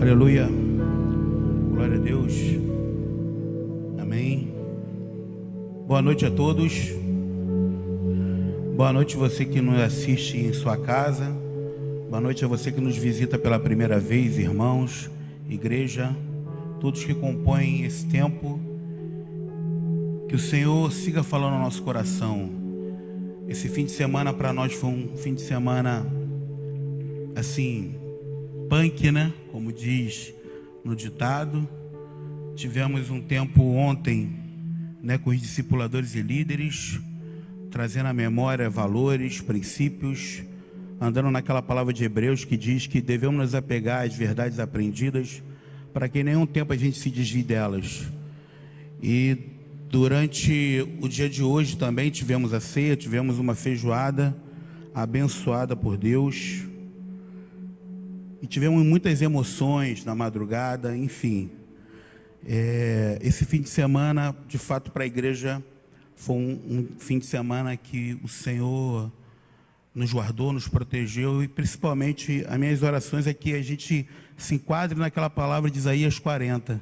Aleluia, glória a Deus, amém. Boa noite a todos, boa noite você que nos assiste em sua casa, boa noite a você que nos visita pela primeira vez, irmãos, igreja, todos que compõem esse tempo. Que o Senhor siga falando no nosso coração. Esse fim de semana para nós foi um fim de semana assim, punk, né? Como diz no ditado. Tivemos um tempo ontem, né, com os discipuladores e líderes, trazendo à memória valores, princípios, andando naquela palavra de Hebreus que diz que devemos nos apegar às verdades aprendidas para que em nenhum tempo a gente se desvie delas. E durante o dia de hoje também tivemos a ceia, tivemos uma feijoada abençoada por Deus. E tivemos muitas emoções na madrugada, enfim. Esse fim de semana, de fato, para a igreja, foi um fim de semana que o Senhor nos guardou, nos protegeu. E principalmente, as minhas orações é que a gente se enquadre naquela palavra de Isaías 40,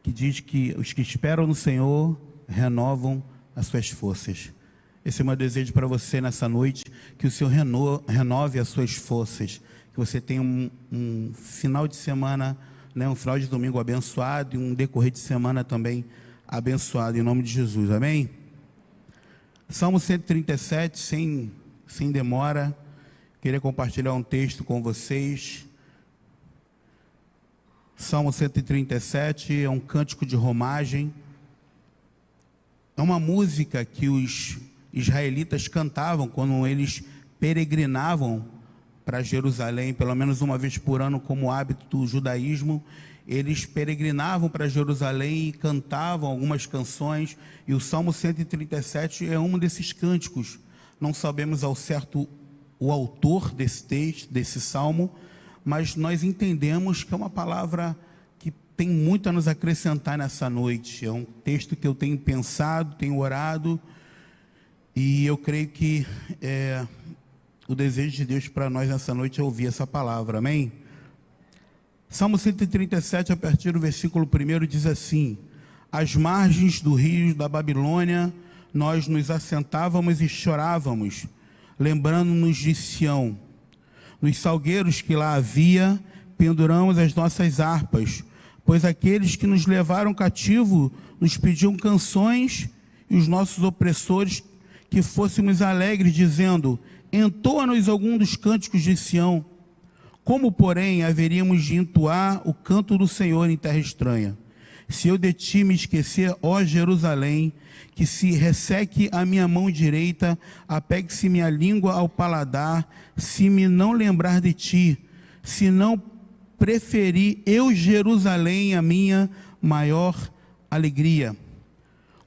que diz que os que esperam no Senhor renovam as suas forças. Esse é o meu desejo para você nessa noite, que o Senhor renove as suas forças, que você tenha um final de semana, né, um final de domingo abençoado e um decorrer de semana também abençoado, em nome de Jesus, amém? Salmo 137, sem demora, queria compartilhar um texto com vocês. Salmo 137 é um cântico de romagem, é uma música que os israelitas cantavam quando eles peregrinavam para Jerusalém, pelo menos uma vez por ano, como hábito do judaísmo. Eles peregrinavam para Jerusalém e cantavam algumas canções, e o Salmo 137 é um desses cânticos. Não sabemos ao certo o autor desse texto, desse salmo, mas nós entendemos que é uma palavra que tem muito a nos acrescentar nessa noite. É um texto que eu tenho pensado, tenho orado, e eu creio que o desejo de Deus para nós nessa noite é ouvir essa palavra, amém? Salmo 137, a partir do versículo 1, diz assim: às margens do rio da Babilônia, nós nos assentávamos e chorávamos, lembrando-nos de Sião. Nos salgueiros que lá havia, penduramos as nossas harpas, pois aqueles que nos levaram cativo nos pediam canções, e os nossos opressores que fôssemos alegres, dizendo: entoa-nos algum dos cânticos de Sião. Como, porém, haveríamos de entoar o canto do Senhor em terra estranha? Se eu de ti me esquecer, ó Jerusalém, que se resseque a minha mão direita, apegue-se minha língua ao paladar, se me não lembrar de ti, se não preferir eu Jerusalém a minha maior alegria.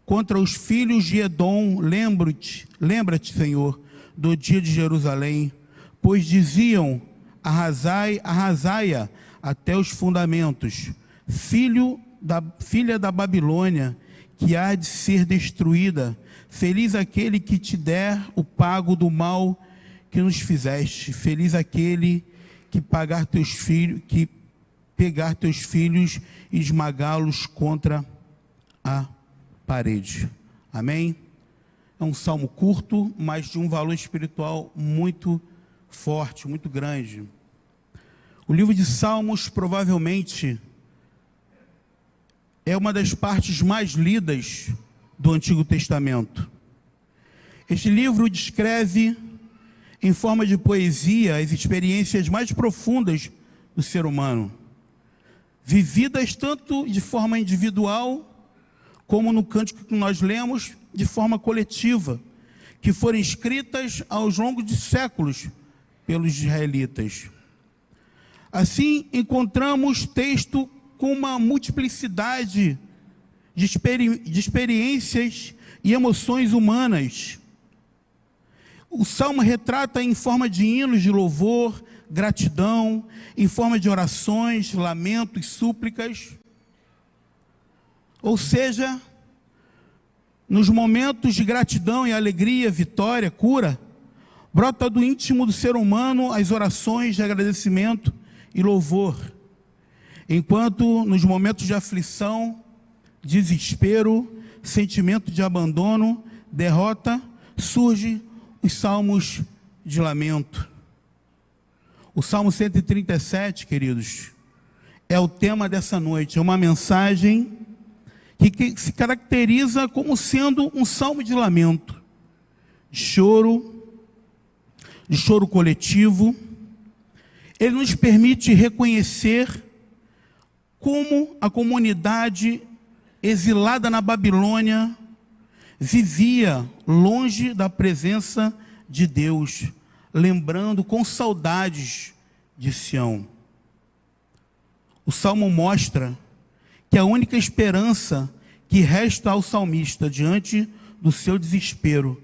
Contra os filhos de Edom, lembra-te, Senhor, do dia de Jerusalém, pois diziam: arrasai-a até os fundamentos, filha da Babilônia, que há de ser destruída. Feliz aquele que te der o pago do mal que nos fizeste. Feliz aquele que pegar teus filhos e esmagá-los contra a parede. Amém? É um salmo curto, mas de um valor espiritual muito forte, muito grande. O livro de Salmos provavelmente é uma das partes mais lidas do Antigo Testamento. Este livro descreve, em forma de poesia, as experiências mais profundas do ser humano, vividas tanto de forma individual, como no cântico que nós lemos, de forma coletiva, que foram escritas ao longo de séculos pelos israelitas. Assim, encontramos texto com uma multiplicidade de experiências e emoções humanas. O Salmo retrata em forma de hinos de louvor, gratidão, em forma de orações, lamentos, súplicas. Ou seja, nos momentos de gratidão e alegria, vitória, cura, brota do íntimo do ser humano as orações de agradecimento e louvor. Enquanto nos momentos de aflição, desespero, sentimento de abandono, derrota, surgem os salmos de lamento. O Salmo 137, queridos, é o tema dessa noite. É uma mensagem que se caracteriza como sendo um salmo de lamento, de choro coletivo. Ele nos permite reconhecer como a comunidade exilada na Babilônia vivia longe da presença de Deus, lembrando com saudades de Sião. O Salmo mostra que a única esperança que resta ao salmista diante do seu desespero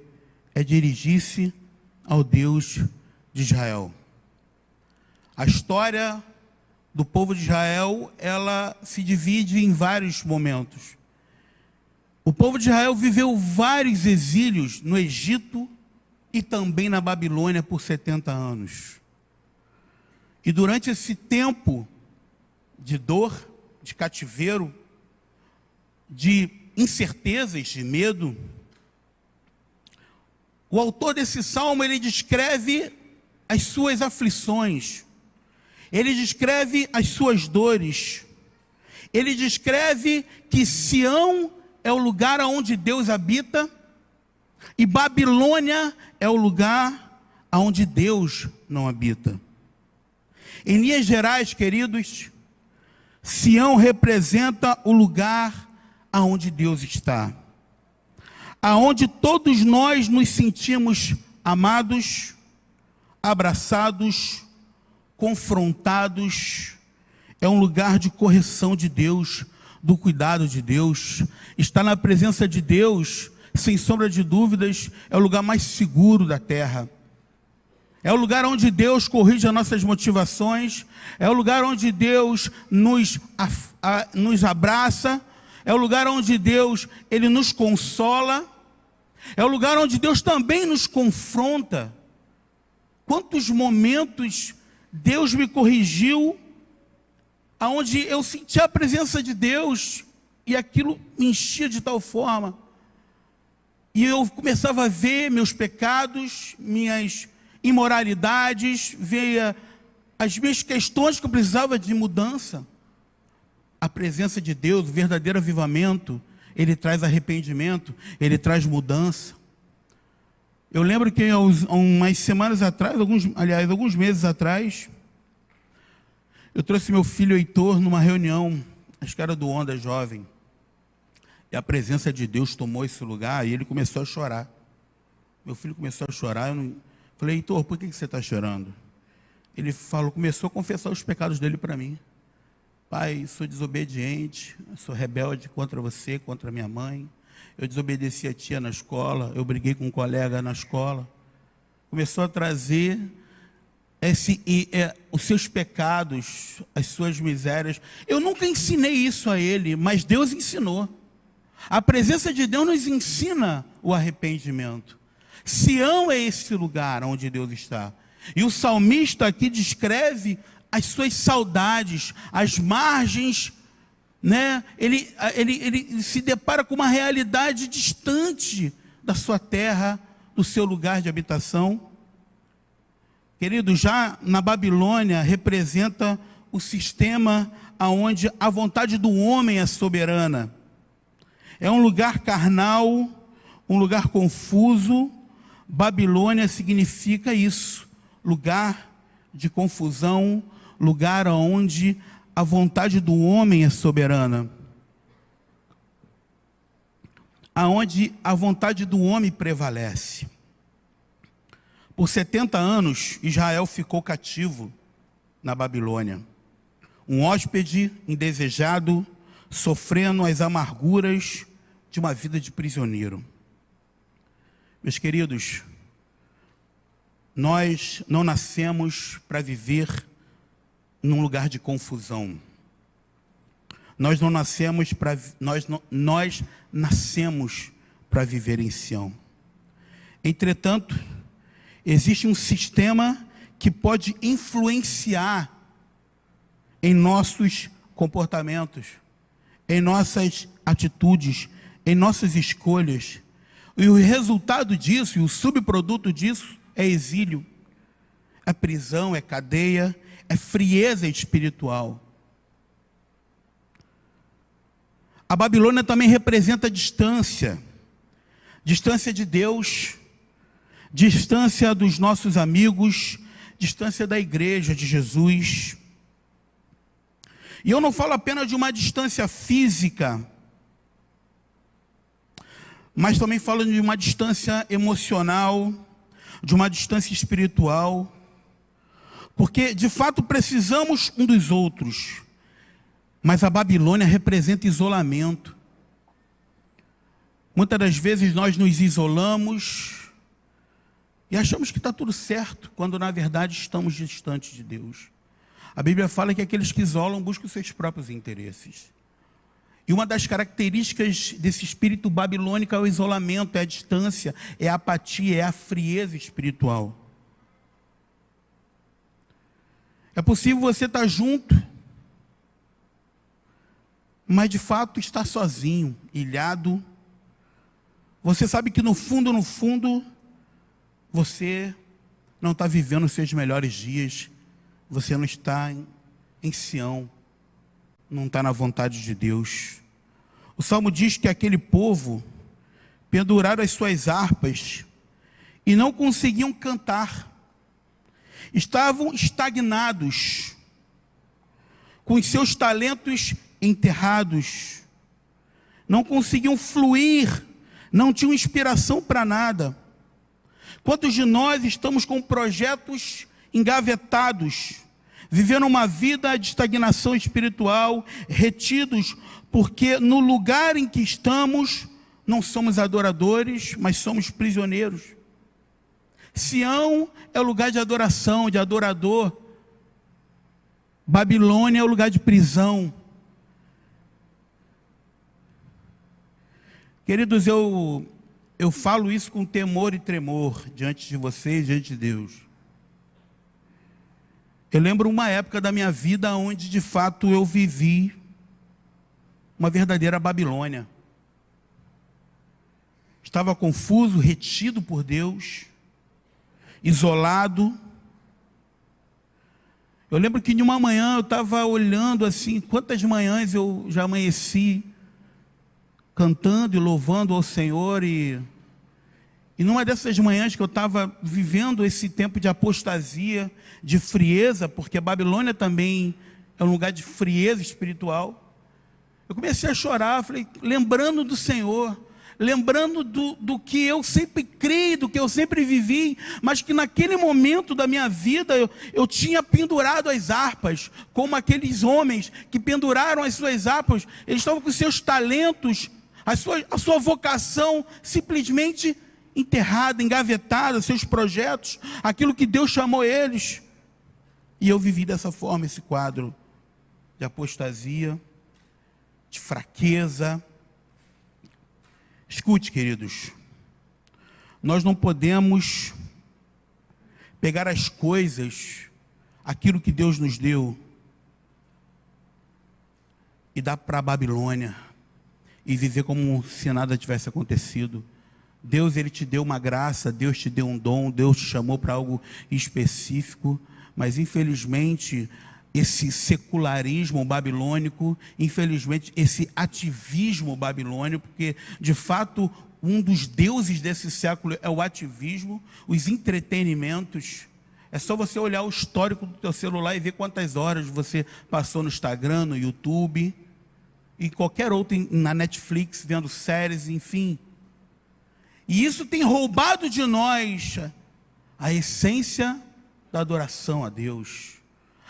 é dirigir-se ao Deus de Israel. A história do povo de Israel, ela se divide em vários momentos. O povo de Israel viveu vários exílios no Egito e também na Babilônia por 70 anos. E durante esse tempo de dor, de cativeiro, de incertezas, de medo, o autor desse salmo, ele descreve as suas aflições, ele descreve as suas dores, ele descreve que Sião é o lugar onde Deus habita e Babilônia é o lugar onde Deus não habita. Em linhas gerais, queridos, Sião representa o lugar aonde Deus está, aonde todos nós nos sentimos amados, abraçados, confrontados. É um lugar de correção de Deus, do cuidado de Deus. Estar na presença de Deus, sem sombra de dúvidas, é o lugar mais seguro da terra. É o lugar onde Deus corrige as nossas motivações, é o lugar onde Deus nos abraça, é o lugar onde Deus, Ele nos consola, é o lugar onde Deus também nos confronta. Quantos momentos Deus me corrigiu, aonde eu senti a presença de Deus, e aquilo me enchia de tal forma, e eu começava a ver meus pecados, minhas imoralidades, ver as minhas questões que eu precisava de mudança. A presença de Deus, o verdadeiro avivamento, ele traz arrependimento, ele traz mudança. Eu lembro que há umas semanas atrás, alguns meses atrás, eu trouxe meu filho Heitor numa reunião, acho que era do Onda Jovem, e a presença de Deus tomou esse lugar, e ele começou a chorar. Meu filho começou a chorar, falei, Heitor, por que você está chorando? Ele começou a confessar os pecados dele para mim. Pai, sou desobediente, sou rebelde contra você, contra minha mãe. Eu desobedeci a tia na escola, eu briguei com um colega na escola. Começou a trazer os seus pecados, as suas misérias. Eu nunca ensinei isso a ele, mas Deus ensinou. A presença de Deus nos ensina o arrependimento. Sião é esse lugar onde Deus está. E o salmista aqui descreve as suas saudades, as margens, né? Ele se depara com uma realidade distante da sua terra, do seu lugar de habitação. Querido, já na Babilônia representa o sistema onde a vontade do homem é soberana. É um lugar carnal, um lugar confuso. Babilônia significa isso, lugar de confusão, lugar onde a vontade do homem é soberana, aonde a vontade do homem prevalece. Por 70 anos, Israel ficou cativo na Babilônia, um hóspede indesejado, sofrendo as amarguras de uma vida de prisioneiro. Meus queridos, nós não nascemos para viver num lugar de confusão. Nós nascemos para viver em Sião. Entretanto, existe um sistema que pode influenciar em nossos comportamentos, em nossas atitudes, em nossas escolhas. E o resultado disso, e o subproduto disso, é exílio, é prisão, é cadeia, é frieza espiritual. A Babilônia também representa distância. Distância de Deus, distância dos nossos amigos, distância da igreja de Jesus. E eu não falo apenas de uma distância física, mas também falo de uma distância emocional, de uma distância espiritual, porque de fato precisamos um dos outros, mas a Babilônia representa isolamento. Muitas das vezes nós nos isolamos e achamos que está tudo certo, quando na verdade estamos distantes de Deus. A Bíblia fala que aqueles que isolam buscam os seus próprios interesses. E uma das características desse espírito babilônico é o isolamento, é a distância, é a apatia, é a frieza espiritual. É possível você estar junto, mas de fato estar sozinho, ilhado. Você sabe que no fundo, você não está vivendo os seus melhores dias. Você não está em Sião, não está na vontade de Deus. O Salmo diz que aquele povo penduraram as suas harpas e não conseguiam cantar. Estavam estagnados, com os seus talentos enterrados. Não conseguiam fluir, não tinham inspiração para nada. Quantos de nós estamos com projetos engavetados, vivendo uma vida de estagnação espiritual, retidos, porque no lugar em que estamos, não somos adoradores, mas somos prisioneiros. Sião é o lugar de adoração, de adorador. Babilônia é o lugar de prisão. Queridos, eu falo isso com temor e tremor diante de vocês, diante de Deus. Eu lembro uma época da minha vida onde de fato eu vivi uma verdadeira Babilônia. Estava confuso, retido por Deus, isolado. Eu lembro que de uma manhã eu estava olhando assim, quantas manhãs eu já amanheci cantando e louvando ao Senhor, e numa dessas manhãs que eu estava vivendo esse tempo de apostasia, de frieza, porque a Babilônia também é um lugar de frieza espiritual, eu comecei a chorar, falei, lembrando do Senhor, lembrando do que eu sempre criei, do que eu sempre vivi, mas que naquele momento da minha vida eu tinha pendurado as harpas, como aqueles homens que penduraram as suas harpas. Eles estavam com seus talentos, a sua vocação simplesmente enterrada, engavetada, seus projetos, aquilo que Deus chamou eles. E eu vivi dessa forma esse quadro de apostasia, de fraqueza. Escute, queridos, nós não podemos pegar as coisas, aquilo que Deus nos deu, e dar para a Babilônia, e viver como se nada tivesse acontecido. Deus, Ele te deu uma graça, Deus te deu um dom, Deus te chamou para algo específico, mas infelizmente esse secularismo babilônico, infelizmente esse ativismo babilônico, porque de fato um dos deuses desse século é o ativismo, os entretenimentos. É só você olhar o histórico do teu celular e ver quantas horas você passou no Instagram, no YouTube, e qualquer outro, na Netflix, vendo séries, enfim. E isso tem roubado de nós a essência da adoração a Deus,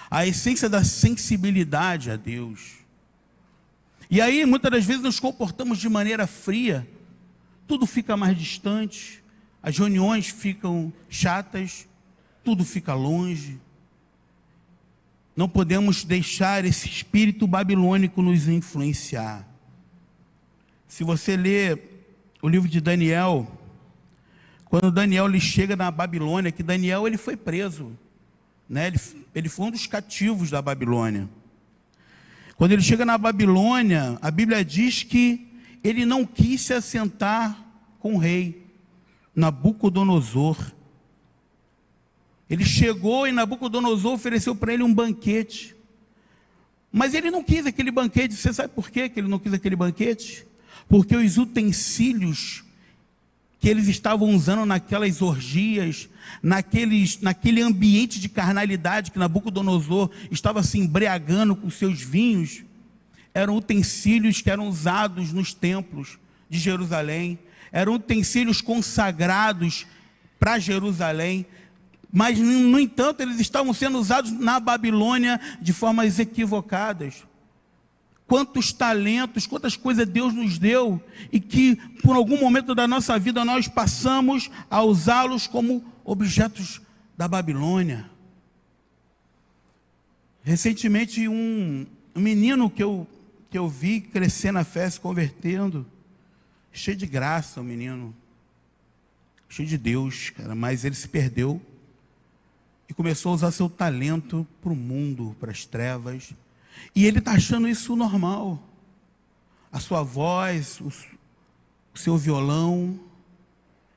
a essência da sensibilidade a Deus. E aí, muitas das vezes, nos comportamos de maneira fria, tudo fica mais distante, as reuniões ficam chatas, tudo fica longe. Não podemos deixar esse espírito babilônico nos influenciar. Se você ler o livro de Daniel, quando Daniel ele chega na Babilônia, que Daniel ele foi preso, né? Ele foi um dos cativos da Babilônia. Quando ele chega na Babilônia, a Bíblia diz que ele não quis se assentar com o rei Nabucodonosor. Ele chegou e Nabucodonosor ofereceu para ele um banquete. Mas ele não quis aquele banquete. Você sabe por quê que ele não quis aquele banquete? Porque os utensílios que eles estavam usando naquelas orgias, naquele ambiente de carnalidade que Nabucodonosor estava se embriagando com seus vinhos, eram utensílios que eram usados nos templos de Jerusalém, eram utensílios consagrados para Jerusalém, mas, no entanto, eles estavam sendo usados na Babilônia de formas equivocadas. Quantos talentos, quantas coisas Deus nos deu e que por algum momento da nossa vida nós passamos a usá-los como objetos da Babilônia. Recentemente um menino que eu vi crescer na fé, se convertendo, cheio de graça, o menino, cheio de Deus, cara, mas ele se perdeu e começou a usar seu talento para o mundo, para as trevas. E ele está achando isso normal. A sua voz, o seu violão,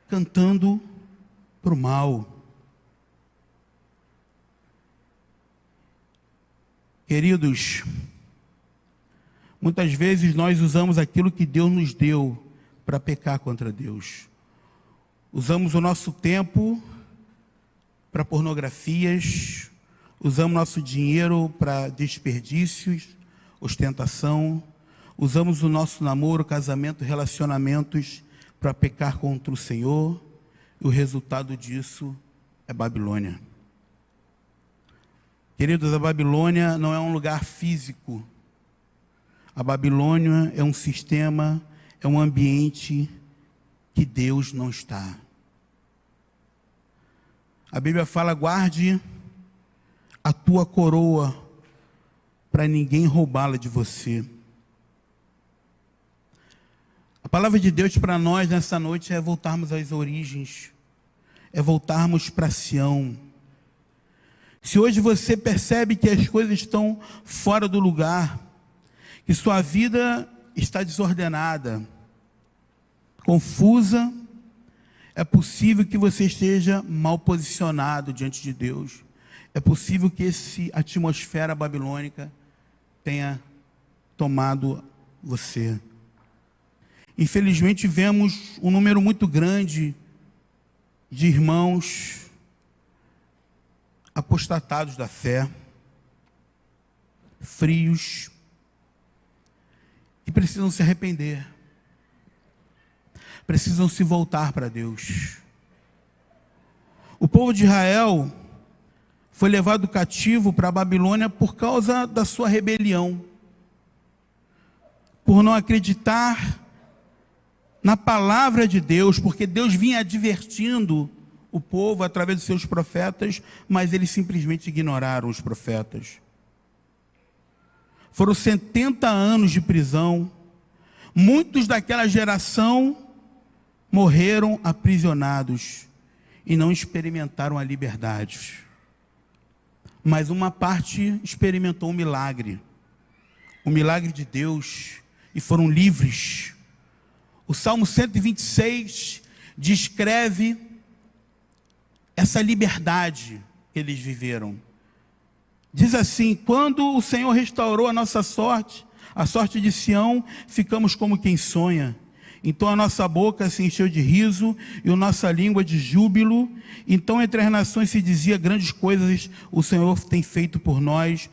cantando para o mal. Queridos, muitas vezes nós usamos aquilo que Deus nos deu para pecar contra Deus. Usamos o nosso tempo para pornografias, usamos nosso dinheiro para desperdícios, ostentação, usamos o nosso namoro, casamento, relacionamentos para pecar contra o Senhor, e o resultado disso é Babilônia. Queridos, a Babilônia não é um lugar físico. A Babilônia é um sistema, é um ambiente que Deus não está. A Bíblia fala: guarde a tua coroa, para ninguém roubá-la de você. A palavra de Deus para nós nessa noite é voltarmos às origens, é voltarmos para Sião. Se hoje você percebe que as coisas estão fora do lugar, que sua vida está desordenada, confusa, é possível que você esteja mal posicionado diante de Deus. É possível que essa atmosfera babilônica tenha tomado você. Infelizmente, vemos um número muito grande de irmãos apostatados da fé, frios, que precisam se arrepender, precisam se voltar para Deus. O povo de Israel foi levado cativo para a Babilônia por causa da sua rebelião, por não acreditar na palavra de Deus, porque Deus vinha advertindo o povo através dos seus profetas, mas eles simplesmente ignoraram os profetas. Foram 70 anos de prisão, muitos daquela geração morreram aprisionados e não experimentaram a liberdade. Mas uma parte experimentou um milagre de Deus, e foram livres. O Salmo 126 descreve essa liberdade que eles viveram. Diz assim: quando o Senhor restaurou a nossa sorte, a sorte de Sião, ficamos como quem sonha. Então a nossa boca se encheu de riso e a nossa língua de júbilo. Então entre as nações se dizia: grandes coisas o Senhor tem feito por nós.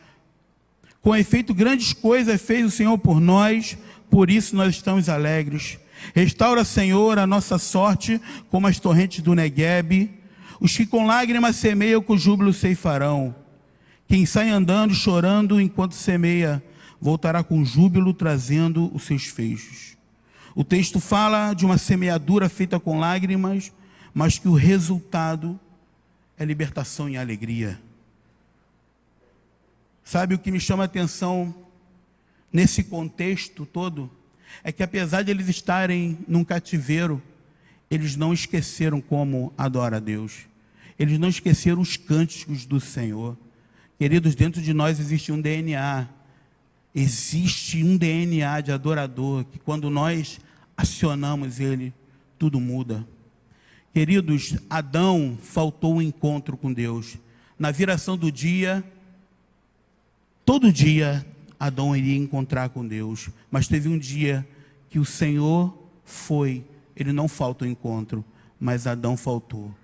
Com efeito, grandes coisas fez o Senhor por nós, por isso nós estamos alegres. Restaura, Senhor, a nossa sorte como as torrentes do Neguebe. Os que com lágrimas semeiam, com júbilo ceifarão. Quem sai andando, chorando enquanto semeia, voltará com júbilo, trazendo os seus feixes. O texto fala de uma semeadura feita com lágrimas, mas que o resultado é libertação e alegria. Sabe o que me chama a atenção nesse contexto todo? É que apesar de eles estarem num cativeiro, eles não esqueceram como adorar a Deus. Eles não esqueceram os cânticos do Senhor. Queridos, dentro de nós existe um DNA. existe um DNA de adorador que quando nós acionamos ele, tudo muda. Queridos, Adão faltou um encontro com Deus. Na viração do dia, todo dia Adão iria encontrar com Deus, mas teve um dia que o Senhor foi, ele não falta o encontro, mas Adão faltou.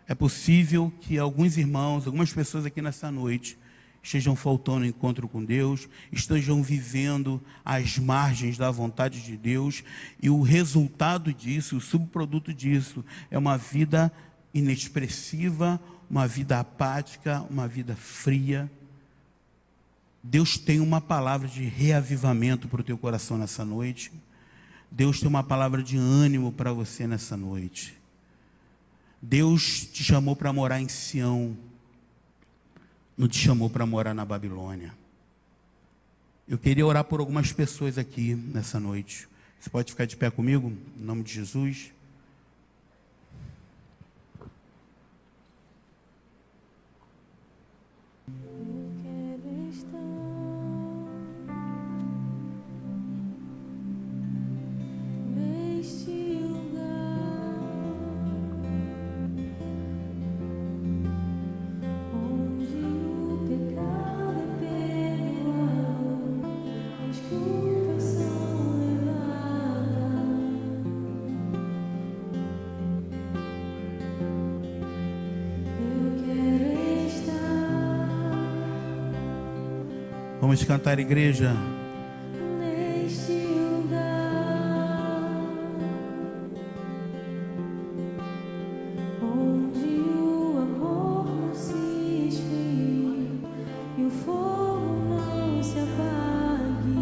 É possível que alguns irmãos, algumas pessoas aqui nessa noite, estejam faltando o encontro com Deus, estejam vivendo às margens da vontade de Deus, e o resultado disso, o subproduto disso, é uma vida inexpressiva, uma vida apática, uma vida fria. Deus tem uma palavra de reavivamento para o teu coração nessa noite. Deus tem uma palavra de ânimo para você nessa noite. Deus te chamou para morar em Sião, não te chamou para morar na Babilônia. Eu queria orar por algumas pessoas aqui nessa noite. Você pode ficar de pé comigo, em nome de Jesus? Vamos cantar, igreja. Neste lugar, onde o amor não se esfrie e o fogo não se apague,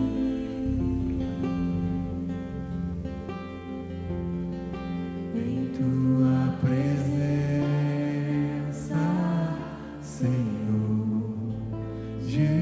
em tua presença, Senhor Jesus.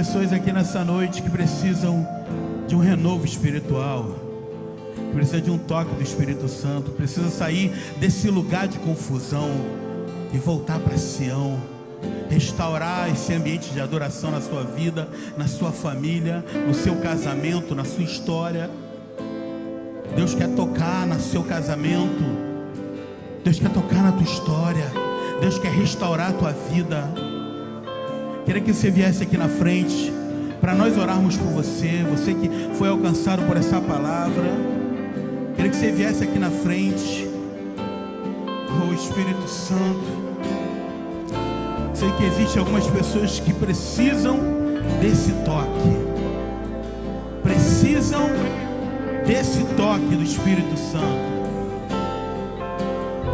pessoas aqui nessa noite que precisam de um renovo espiritual, precisa de um toque do Espírito Santo, precisa sair desse lugar de confusão e voltar para Sião, restaurar esse ambiente de adoração na sua vida, na sua família, no seu casamento, na sua história. Deus quer tocar no seu casamento, Deus quer tocar na tua história, Deus quer restaurar a tua vida. Queria que você viesse aqui na frente para nós orarmos por você, você que foi alcançado por essa palavra. Queria que você viesse aqui na frente. Oh Espírito Santo, sei que existem algumas pessoas que precisam desse toque, precisam desse toque do Espírito Santo.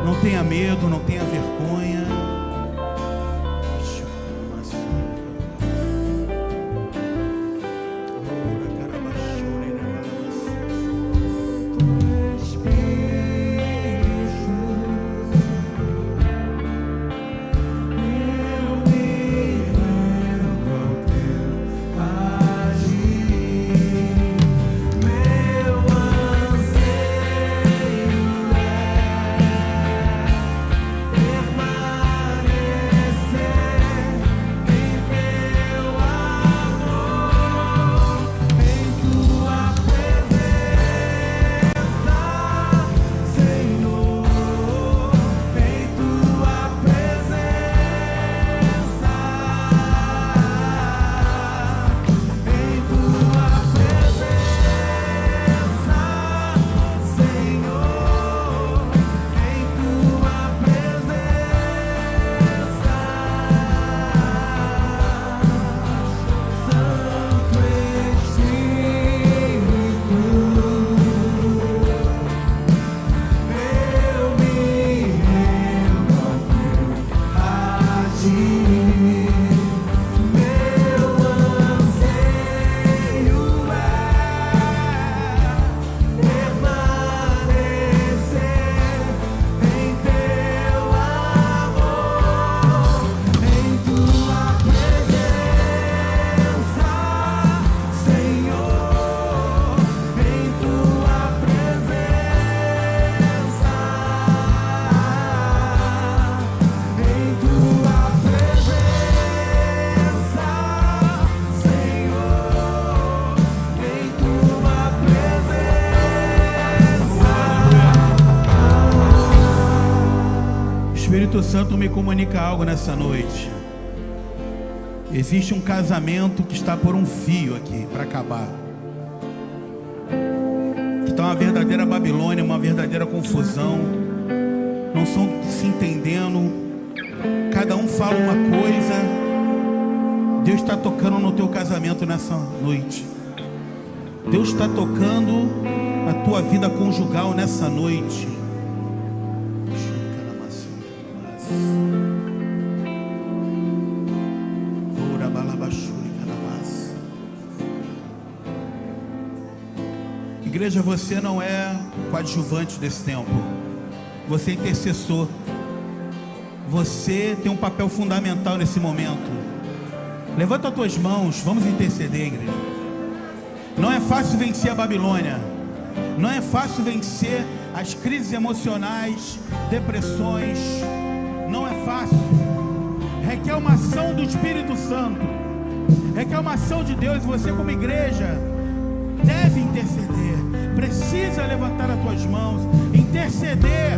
Não tenha medo, não tenha vergonha. Espírito Santo me comunica algo nessa noite. Existe um casamento que está por um fio aqui para acabar, que está uma verdadeira Babilônia, uma verdadeira confusão. Não estão se entendendo, cada um fala uma coisa. Deus está tocando no teu casamento nessa noite. Deus está tocando a tua vida conjugal nessa noite. Igreja, você não é coadjuvante desse tempo, você é intercessor. Você tem um papel fundamental nesse momento. Levanta as tuas mãos, vamos interceder, igreja. Não é fácil vencer a Babilônia, não é fácil vencer as crises emocionais, depressões, não é fácil. Requer uma ação do Espírito Santo, requer uma ação de Deus. Você como igreja deve interceder, precisa levantar as tuas mãos, interceder.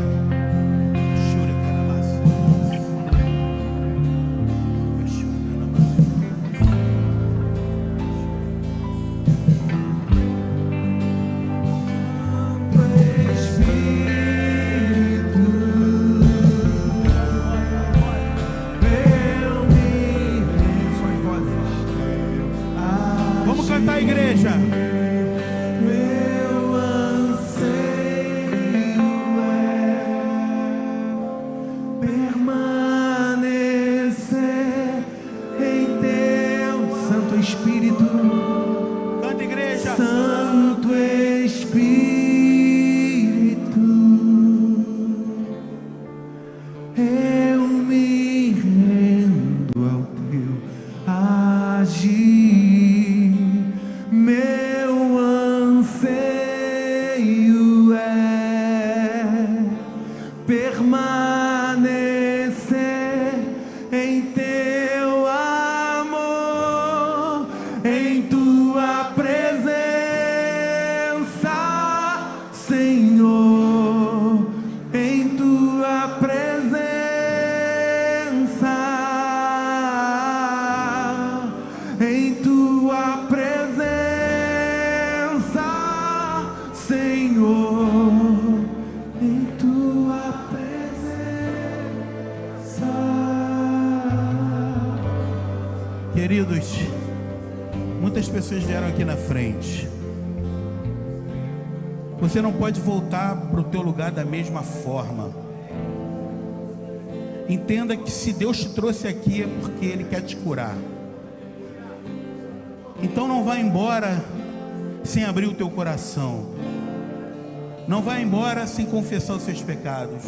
Vamos cantar, igreja. Meu anseio é anseio é permanecer em teu amor, em tua presença, Senhor, em tua presença, em tua presença, Senhor, em tua presença. Queridos, muitas pessoas vieram aqui na frente. Você não pode voltar para o teu lugar da mesma forma. Entenda que se Deus te trouxe aqui é porque Ele quer te curar. Então não vá embora sem abrir o teu coração. Não vá embora sem confessar os seus pecados.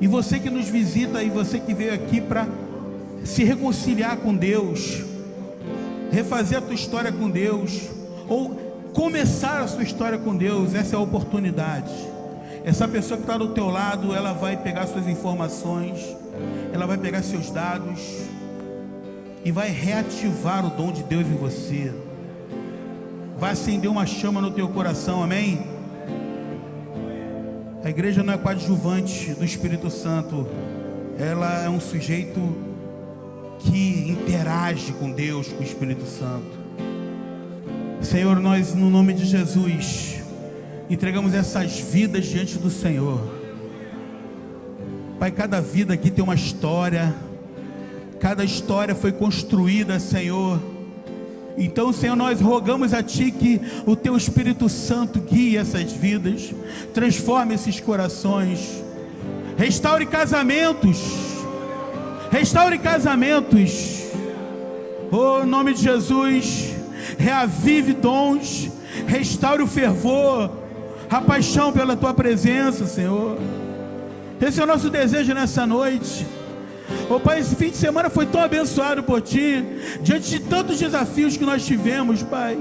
E você que nos visita e você que veio aqui para se reconciliar com Deus, refazer a tua história com Deus, ou começar a sua história com Deus, essa é a oportunidade. Essa pessoa que está do teu lado, ela vai pegar suas informações, ela vai pegar seus dados e vai reativar o dom de Deus em você. Vai acender uma chama no teu coração, amém? A igreja não é coadjuvante do Espírito Santo, ela é um sujeito que interage com Deus, com o Espírito Santo. Senhor, nós no nome de Jesus entregamos essas vidas diante do Senhor. Pai, cada vida aqui tem uma história, cada história foi construída, Senhor. Então, Senhor, nós rogamos a Ti que o Teu Espírito Santo guie essas vidas, transforme esses corações, restaure casamentos, oh, em nome de Jesus, reavive dons, restaure o fervor, a paixão pela Tua presença, Senhor. Esse é o nosso desejo nessa noite. Oh Pai, esse fim de semana foi tão abençoado por Ti, diante de tantos desafios que nós tivemos, Pai.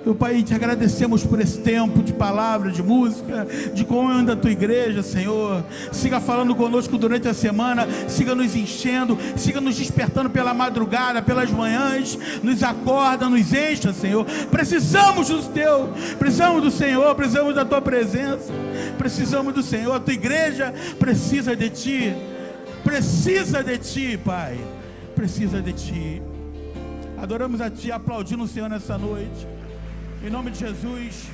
Meu Pai, te agradecemos por esse tempo de palavra, de música, de comunhão da Tua igreja, Senhor. Siga falando conosco durante a semana, siga nos enchendo, siga nos despertando pela madrugada, pelas manhãs, nos acorda, nos encha, Senhor. Precisamos do Senhor, precisamos da Tua presença, precisamos do Senhor. A Tua igreja precisa de Ti, Pai, precisa de Ti. Adoramos a Ti, aplaudindo o Senhor nessa noite. Em nome de Jesus.